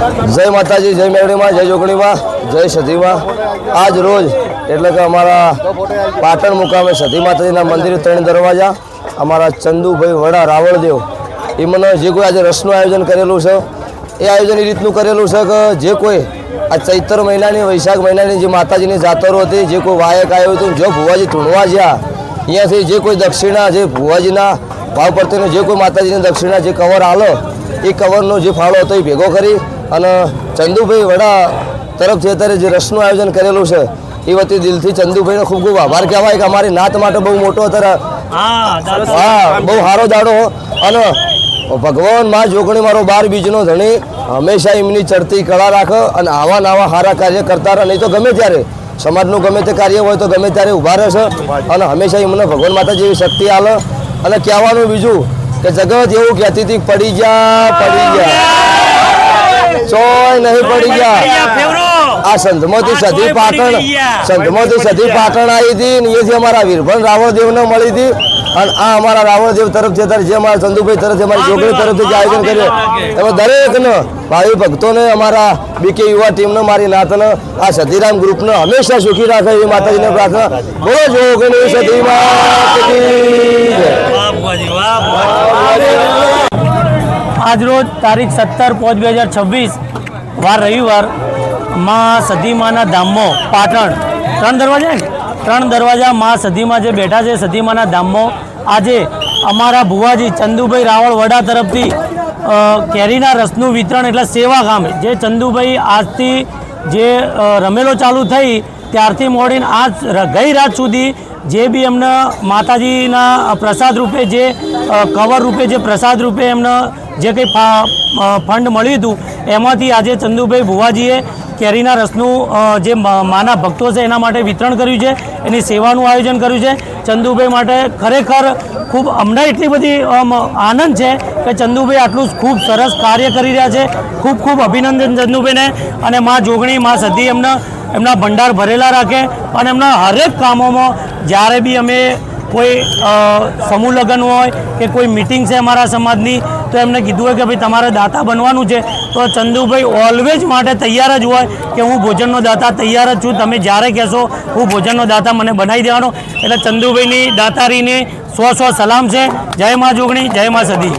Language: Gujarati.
जय माताजी, जय मेवड़ी माँ, जय जोगणी माँ, जय सती माँ। आज रोज એટલે કે અમારા પાટણ મુકામે સતી માતાજીના મંદિરે 3 દરવાજા અમારા ચંદુભાઈ વડા રાવળદેવ એમને જે કોઈ આજે રસનું આયોજન કરેલું છે એ આયોજન એ રીતનું કરેલું છે કે જે કોઈ આ ચૈત્ર મહિનાની વૈશાખ મહિનાની જે માતાજીની જાતરો હતી, જે કોઈ વાયક આવ્યું હતું, જો ભુવાજી ધૂણવા જ્યાં અહીંયાથી જે કોઈ દક્ષિણા, જે ભુવાજીના ભાવ પ્રત્યેનો જે કોઈ માતાજીની દક્ષિણા જે કવર આલો એ કવરનો જે ફાળો હતો એ ભેગો કરી અને ચંદુભાઈ વડા તરફથી અત્યારે જે રસનું આયોજન કરેલું છે એ વતી દિલથી ચંદુભાઈનો ખૂબ ખૂબ આભાર કહેવાય કે અમારી નાત માટે બહુ મોટો અત્યારે બહુ સારો દાડો અને ભગવાન માં જોગણી મારો 12 બીજનો ધણી હંમેશા એમની ચડતી કળા રાખે અને આવા નવા સારા કાર્ય કરતા રહે. નહીં તો ગમે ત્યારે સમાજનું ગમે તે કાર્ય હોય તો ગમે ત્યારે ઊભા રહેશે અને હંમેશા એમને ભગવાન માતા જેવી શક્તિ આલે. અને કહેવાનું બીજું કે જગત એવું કહેતી હતી પડી ગયા ચોય નહીં પડી ગયા. આ સંતમોથી સધી પાટણ આવી હતી ને એથી અમારા વીરભણ રાવળદેવને મળી હતી અને આ અમારા રાવળદેવ તરફથી અત્યારે જે અમારા ચંદુભાઈ તરફથી અમારી જોગણી તરફથી જે આયોજન કર્યું એમાં દરેકને ભાવિ ભક્તોને અમારા બીકે યુવા ટીમને મારી નાતને આ સતીરામ ગ્રુપને હંમેશા સુખી રાખે એવી માતાજીને પ્રાર્થના. બોલો જોગણી સતી આજરોજ તારીખ 17/5/2026 વાર રવિવાર માં સતીમાના ધામમાં પાટણ 3 દરવાજા માં સતીમા જે બેઠા છે સતીમાના ધામમાં આજે અમારા ભુવાજી ચંદુભાઈ રાવળ વડા તરફથી કેરીના રસનું વિતરણ એટલે સેવા કામ જે ચંદુભાઈ આજથી જે રમેલો ચાલુ થઈ ત્યારથી મોડીને આજ ગઈ રાત સુધી જે બી એમને માતાજીના પ્રસાદ રૂપે જે કવર રૂપે જે પ્રસાદ રૂપે એમને જે કંઈ ફંડ મળ્યું હતું એમાંથી આજે ચંદુભાઈ ભુવાજીએ કેરીના રસનું જે માના ભક્તો છે એના માટે વિતરણ કર્યું છે, એની સેવાનું આયોજન કર્યું છે. ચંદુભાઈ માટે ખરેખર ખૂબ અમને એટલી બધી આનંદ છે કે ચંદુભાઈ આટલું ખૂબ સરસ કાર્ય કરી રહ્યા છે. ખૂબ ખૂબ અભિનંદન ચંદુભાઈને અને મા જોગણી મા સતી એમના ભંડાર ભરેલા રાખે અને એમના હરેક કામોમાં જ્યારે બી અમે કોઈ સમૂહ લગ્ન હોય કે કોઈ મિટિંગ છે અમારા સમાજની તો એમને કીધું હોય કે ભાઈ તમારે દાતા બનવાનું છે તો ચંદુભાઈ ઓલવેજ માટે તૈયાર જ હોય કે હું ભોજનનો દાતા તૈયાર જ છું, તમે જ્યારે કહેશો હું ભોજનનો દાતા મને બનાવી દેવાનો. એટલે ચંદુભાઈની દાતારીને 100 સલામ છે. જય મા જોગણી, જય મા સતી.